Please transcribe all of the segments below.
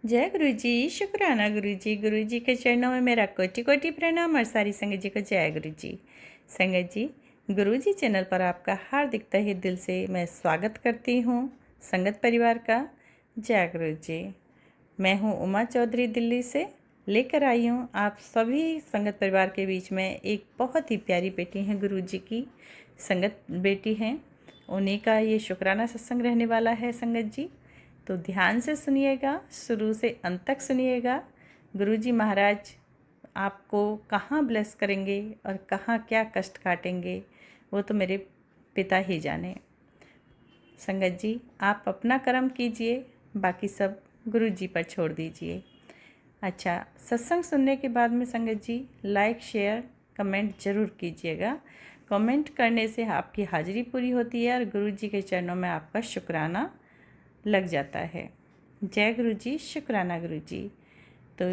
जय गुरु जी। शुक्राना गुरु जी के चरणों में मेरा कोटि कोटि प्रणाम और सारी संगत जी को जय गुरु जी। संगत जी, गुरु जी चैनल पर आपका हार्दिक तहे दिल से मैं स्वागत करती हूँ। संगत परिवार का जय गुरु जी। मैं हूँ उमा चौधरी, दिल्ली से लेकर आई हूँ आप सभी संगत परिवार के बीच में एक बहुत ही प्यारी बेटी हैं, गुरु जी की संगत बेटी हैं। उन्हीं का ये शुक्राना सत्संग रहने वाला है संगत जी, तो ध्यान से सुनिएगा, शुरू से अंत तक सुनिएगा। गुरुजी महाराज आपको कहाँ ब्लेस करेंगे और कहाँ क्या कष्ट काटेंगे वो तो मेरे पिता ही जाने। संगत जी, आप अपना कर्म कीजिए, बाकी सब गुरु जी पर छोड़ दीजिए। अच्छा, सत्संग सुनने के बाद में संगत जी लाइक शेयर कमेंट ज़रूर कीजिएगा। कमेंट करने से आपकी हाजिरी पूरी होती है और गुरु जी के चरणों में आपका शुक्राना लग जाता है। जय गुरु जी, शुक्राना गुरु जी। तो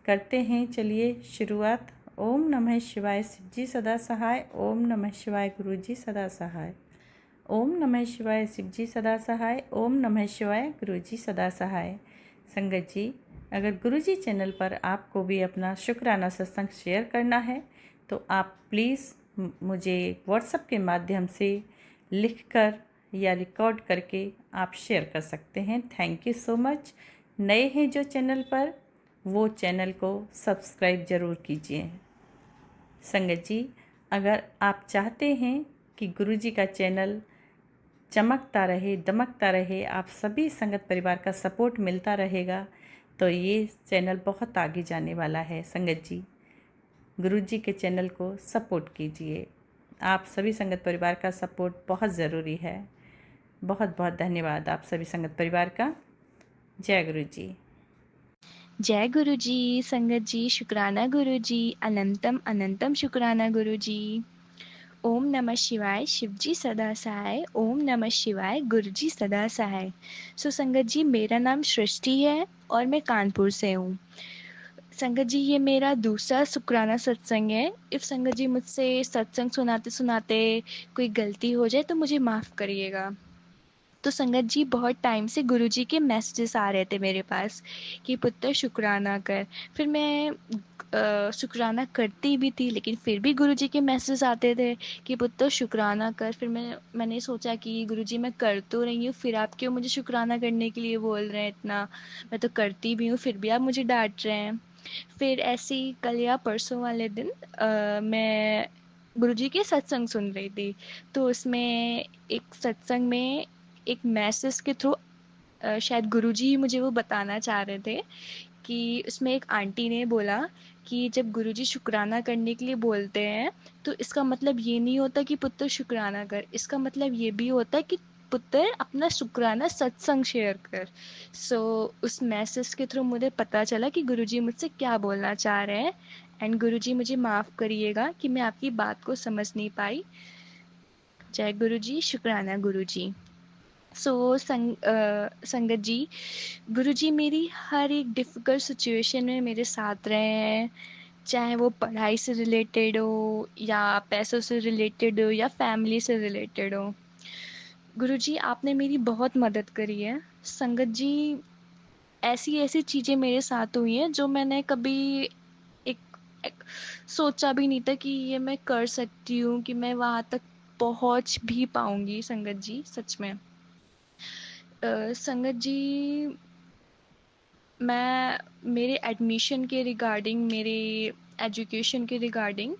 करते हैं, चलिए शुरुआत। ओम नमः शिवाय, शिव जी सदा सहाय। ओम नमः शिवाय, गुरु जी सदा सहाय। ओम नमः शिवाय, शिव जी सदा सहाय। ओम नमः शिवाय, गुरु जी सदा सहाय। संगत जी, अगर गुरु जी चैनल पर आपको भी अपना शुक्राना सत्संग शेयर करना है तो आप प्लीज़ मुझे व्हाट्सएप के माध्यम से लिखकर या रिकॉर्ड करके आप शेयर कर सकते हैं। Thank you so much. नए हैं जो चैनल पर, वो चैनल को सब्सक्राइब ज़रूर कीजिए। संगत जी, अगर आप चाहते हैं कि गुरु जी का चैनल चमकता रहे, दमकता रहे, आप सभी संगत परिवार का सपोर्ट मिलता रहेगा, तो ये चैनल बहुत आगे जाने वाला है। संगत जी, गुरु जी के चैनल को सपोर्ट कीजिए। आप सभी संगत परिवार का सपोर्ट बहुत ज़रूरी है। बहुत बहुत धन्यवाद आप सभी संगत परिवार का। जय गुरु जी। जय गुरु जी। संगत जी शुक्राना गुरु जी। अनंतम अनंतम शुक्राना गुरु जी। ओम नमः शिवाय, शिव जी सदा सहाय। ओम नमः शिवाय, गुरु जी सदा सहाय। सो संगत जी, मेरा नाम सृष्टि है और मैं कानपुर से हूँ। संगत जी, ये मेरा दूसरा शुक्राना सत्संग है। इफ संगत जी मुझसे सत्संग सुनाते सुनाते कोई गलती हो जाए तो मुझे माफ़ करिएगा। तो संगत जी, बहुत टाइम से गुरुजी के मैसेजेस आ रहे थे मेरे पास कि पुत्र शुक्राना कर। फिर मैं शुक्राना करती भी थी, लेकिन फिर भी गुरुजी के मैसेजेस आते थे कि पुत्र शुक्राना कर। फिर मैंने सोचा कि गुरुजी मैं कर तो रही हूँ, फिर आप क्यों मुझे शुक्राना करने के लिए बोल रहे हैं इतना। मैं तो करती भी हूँ, फिर भी आप मुझे डांट रहे हैं। फिर ऐसे ही कल या परसों वाले दिन मैं गुरुजी के सत्संग सुन रही थी। तो उसमें एक सत्संग में एक मैसेज के थ्रू शायद गुरुजी ही मुझे वो बताना चाह रहे थे कि उसमें एक आंटी ने बोला कि जब गुरुजी शुक्राना करने के लिए बोलते हैं तो इसका मतलब ये नहीं होता कि पुत्र शुक्राना कर, इसका मतलब ये भी होता है कि पुत्र अपना शुक्राना सत्संग शेयर कर। सो उस मैसेज के थ्रू मुझे पता चला कि गुरुजी मुझसे क्या बोलना चाह रहे हैं। एंड गुरुजी मुझे माफ़ करिएगा कि मैं आपकी बात को समझ नहीं पाई। जय गुरुजी, शुक्राना गुरुजी। संगत जी, गुरुजी मेरी हर एक डिफ़िकल्ट सिचुएशन में मेरे साथ रहे हैं, चाहे वो पढ़ाई से रिलेटेड हो या पैसों से रिलेटेड हो या फैमिली से रिलेटेड हो। गुरुजी, आपने मेरी बहुत मदद करी है। संगत जी, ऐसी-ऐसी चीज़ें मेरे साथ हुई हैं जो मैंने कभी एक एक सोचा भी नहीं था कि ये मैं कर सकती हूँ, कि मैं वहाँ तक पहुँच भी पाऊँगी संगत जी, सच में। संगत जी, मैं मेरे एडमिशन के रिगार्डिंग, मेरे एजुकेशन के रिगार्डिंग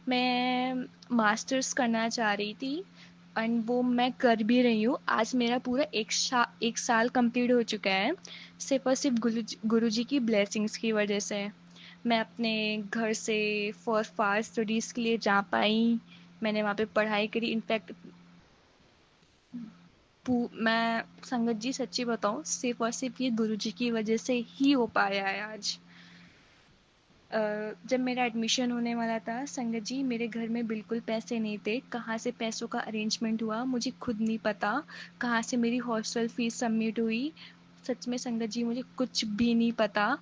मैं मास्टर्स करना चाह रही थी एंड वो मैं कर भी रही हूँ। आज मेरा पूरा एक साल कंप्लीट हो चुका है, सिर्फ और सिर्फ गुरुजी की ब्लेसिंग्स की वजह से। मैं अपने घर से फर्स्ट फार स्टडीज़ के लिए जा पाई, मैंने वहाँ पे पढ़ाई करी। इनफैक्ट मैं संगत जी सच्ची बताऊँ, सिर्फ और सिर्फ ये गुरुजी की वजह से ही हो पाया है आज। जब मेरा एडमिशन होने वाला था संगत जी, मेरे घर में बिल्कुल पैसे नहीं थे। कहाँ से पैसों का अरेंजमेंट हुआ मुझे खुद नहीं पता। कहाँ से मेरी हॉस्टल फीस सबमिट हुई, सच में संगत जी मुझे कुछ भी नहीं पता।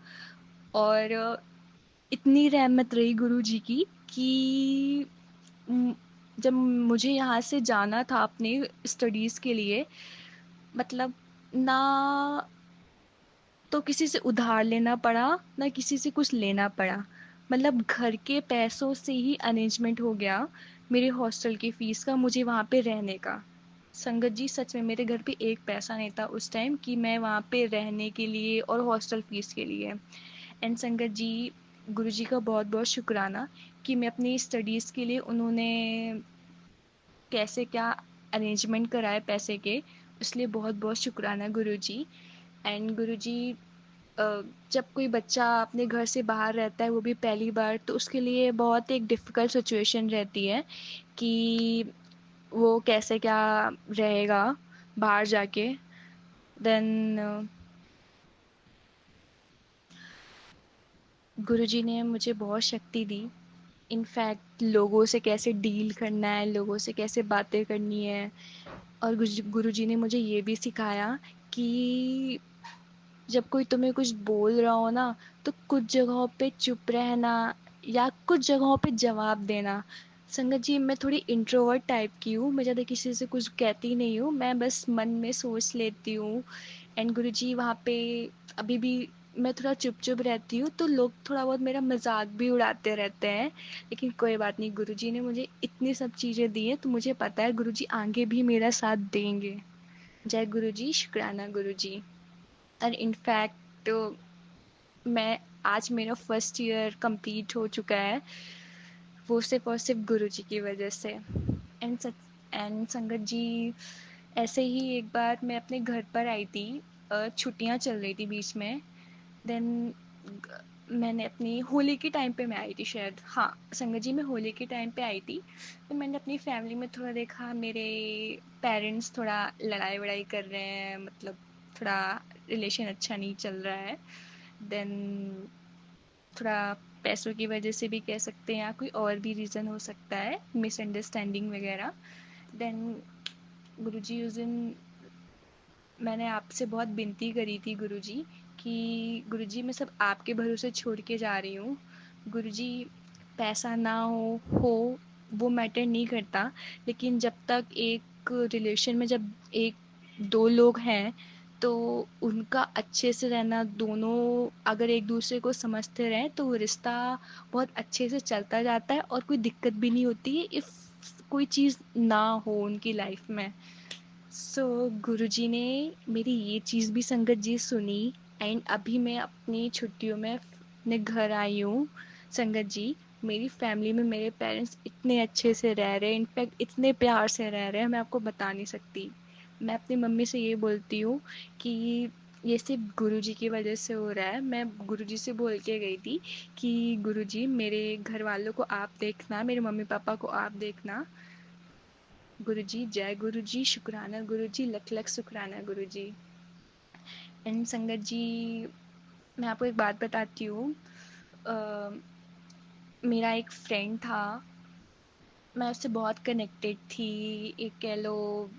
और इतनी रहमत रही गुरु जी की कि जब मुझे यहाँ से जाना था अपने स्टडीज़ के लिए, मतलब ना तो किसी से उधार लेना पड़ा, ना किसी से कुछ लेना पड़ा। मतलब घर के पैसों से ही अरेंजमेंट हो गया मेरे हॉस्टल की फ़ीस का, मुझे वहाँ पे रहने का। संगत जी सच में मेरे घर पे एक पैसा नहीं था उस टाइम कि मैं वहाँ पे रहने के लिए और हॉस्टल फ़ीस के लिए। एंड संगत जी, गुरुजी का बहुत बहुत शुक्राना कि मैं अपनी स्टडीज़ के लिए उन्होंने कैसे क्या अरेंजमेंट कराए पैसे के, इसलिए बहुत बहुत शुक्राना गुरुजी। एंड गुरुजी, जब कोई बच्चा अपने घर से बाहर रहता है वो भी पहली बार, तो उसके लिए बहुत एक डिफ़िकल्ट सिचुएशन रहती है कि वो कैसे क्या रहेगा बाहर जाके। देन गुरुजी ने मुझे बहुत शक्ति दी। इनफैक्ट लोगों से कैसे डील करना है, लोगों से कैसे बातें करनी है। और गुरुजी ने मुझे ये भी सिखाया कि जब कोई तुम्हें कुछ बोल रहा हो ना, तो कुछ जगहों पे चुप रहना या कुछ जगहों पे जवाब देना। संगत जी, मैं थोड़ी इंट्रोवर्ट टाइप की हूँ, मैं ज़्यादा किसी से कुछ कहती नहीं हूँ, मैं बस मन में सोच लेती हूँ। एंड गुरुजी वहाँ पे अभी भी मैं थोड़ा चुप चुप रहती हूँ, तो लोग थोड़ा बहुत मेरा मजाक भी उड़ाते रहते हैं, लेकिन कोई बात नहीं, गुरुजी ने मुझे इतनी सब चीज़ें दी हैं, तो मुझे पता है गुरुजी आगे भी मेरा साथ देंगे। जय गुरुजी, शुक्राना गुरुजी। और इनफैक्ट मैं आज मेरा फर्स्ट ईयर कंप्लीट हो चुका है, वो सिर्फ और सिर्फ गुरुजी की वजह से। एंड एंड संगत जी, ऐसे ही एक बार मैं अपने घर पर आई थी, छुट्टियां चल रही थी बीच में। देन मैंने अपनी होली के टाइम पे मैं आई थी शायद, हाँ संगत जी, मैं होली के टाइम पे आई थी। तो मैंने अपनी फैमिली में थोड़ा देखा, मेरे पेरेंट्स थोड़ा लड़ाई वड़ाई कर रहे हैं, मतलब थोड़ा रिलेशन अच्छा नहीं चल रहा है। देन थोड़ा पैसों की वजह से भी कह सकते हैं, या कोई और भी रीज़न हो सकता है, मिसअंडरस्टैंडिंग वगैरह। देन गुरुजी, उस दिन मैंने आपसे बहुत विनती करी थी गुरुजी कि गुरुजी मैं सब आपके भरोसे छोड़ के जा रही हूँ। गुरुजी, पैसा ना हो वो मैटर नहीं करता, लेकिन जब तक एक रिलेशन में जब एक दो लोग हैं, तो उनका अच्छे से रहना, दोनों अगर एक दूसरे को समझते रहें तो वो रिश्ता बहुत अच्छे से चलता जाता है और कोई दिक्कत भी नहीं होती है इफ़ कोई चीज़ ना हो उनकी लाइफ में। सो गुरुजी ने मेरी ये चीज़ भी संगत जी सुनी। एंड अभी मैं अपनी छुट्टियों में अपने घर आई हूँ। संगत जी, मेरी फैमिली में मेरे पेरेंट्स इतने अच्छे से रह रहे हैं, इनफैक्ट इतने प्यार से रह रहे हैं, मैं आपको बता नहीं सकती। मैं अपनी मम्मी से ये बोलती हूँ कि ये सिर्फ गुरुजी की वजह से हो रहा है। मैं गुरुजी से बोल के गई थी कि गुरुजी, मेरे घर वालों को आप देखना, मेरे मम्मी पापा को आप देखना। गुरुजी, जय गुरुजी, शुक्राना गुरुजी, लख लख शुक्राना गुरुजी। एंड संगत जी, मैं आपको एक बात बताती हूँ। अ, मेरा एक फ्रेंड था, मैं उससे बहुत कनेक्टेड थी, एक कह लो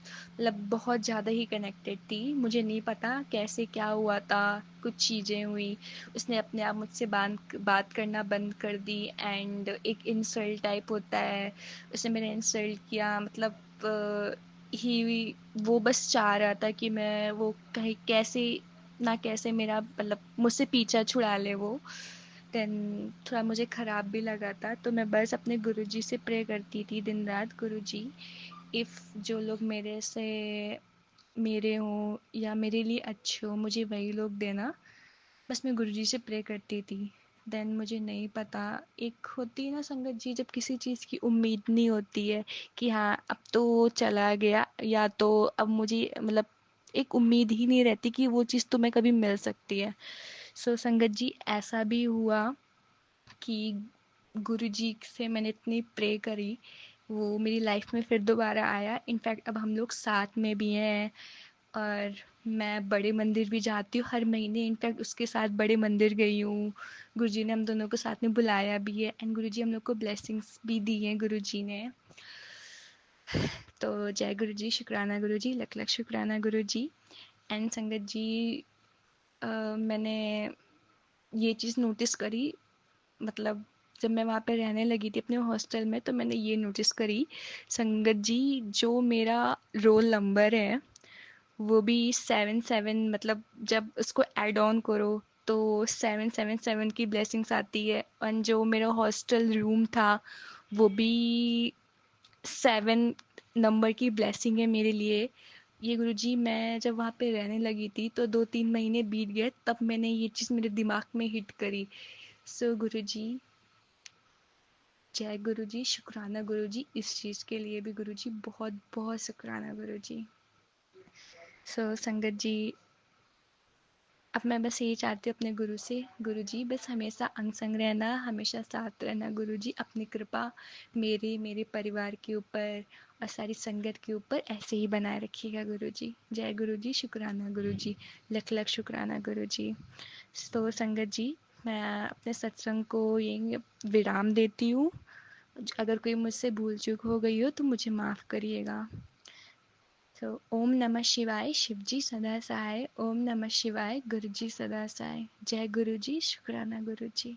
मतलब बहुत ज़्यादा ही कनेक्टेड थी। मुझे नहीं पता कैसे क्या हुआ था, कुछ चीज़ें हुई, उसने अपने आप मुझसे बात करना बंद कर दी। एंड एक इंसल्ट टाइप होता है, उसने मेरा इंसल्ट किया, मतलब ही वो बस चाह रहा था कि मैं वो कहीं कैसे ना कैसे मेरा मतलब मुझसे पीछा छुड़ा ले वो। देन थोड़ा मुझे ख़राब भी लगा था, तो मैं बस अपने गुरुजी से प्रे करती थी दिन रात, गुरुजी इफ़ जो लोग मेरे से मेरे हों या मेरे लिए अच्छे हों, मुझे वही लोग देना। बस मैं गुरुजी से प्रे करती थी। देन मुझे नहीं पता, एक होती है ना संगत जी, जब किसी चीज़ की उम्मीद नहीं होती है कि हाँ अब तो वो चला गया, या तो अब मुझे मतलब एक उम्मीद ही नहीं रहती कि वो चीज़ तुम्हें कभी मिल सकती है। सो संगत जी, ऐसा भी हुआ कि गुरुजी से मैंने इतनी प्रे करी, वो मेरी लाइफ में फिर दोबारा आया। इनफैक्ट अब हम लोग साथ में भी हैं, और मैं बड़े मंदिर भी जाती हूँ हर महीने। इनफैक्ट उसके साथ बड़े मंदिर गई हूँ। गुरुजी ने हम दोनों को साथ में बुलाया भी है, एंड गुरुजी हम लोग को ब्लेसिंग्स भी दी हैं गुरुजी ने। तो जय गुरुजी, शुक्राना गुरुजी, लख लख शुक्राना गुरुजी। एंड संगत जी, मैंने ये चीज़ नोटिस करी, मतलब जब मैं वहाँ पे रहने लगी थी अपने हॉस्टल में, तो मैंने ये नोटिस करी संगत जी, जो मेरा रोल नंबर है वो भी 7-7, मतलब जब उसको ऐड ऑन करो तो 777 की ब्लेसिंग्स आती है। और जो मेरा हॉस्टल रूम था वो भी 7 नंबर की ब्लेसिंग है मेरे लिए। ये गुरुजी, मैं जब वहाँ पे रहने लगी थी तो 2-3 महीने बीत गए, तब मैंने ये चीज़ मेरे दिमाग में हिट करी। सो गुरुजी, जय गुरुजी, शुक्राना गुरुजी, इस चीज़ के लिए भी गुरुजी बहुत बहुत शुक्राना गुरुजी। सो संगत जी, अब मैं बस यही चाहती हूँ अपने गुरु से, गुरु जी बस हमेशा अंग संग रहना, हमेशा साथ रहना गुरु जी। अपनी कृपा मेरे परिवार के ऊपर और सारी संगत के ऊपर ऐसे ही बनाए रखिएगा गुरु जी। जय गुरु जी, शुक्राना गुरु जी, लख लख शुक्राना गुरु जी। तो संगत जी, मैं अपने सत्संग को यही विराम देती हूँ। अगर कोई मुझसे भूल चूक हो गई हो तो मुझे माफ़ करिएगा। तो ओम नमः शिवाय, शिवजी सदा सहाय। ओम नमः शिवाय, गुरुजी सदा सहाय। जय गुरुजी, शुक्राना गुरुजी।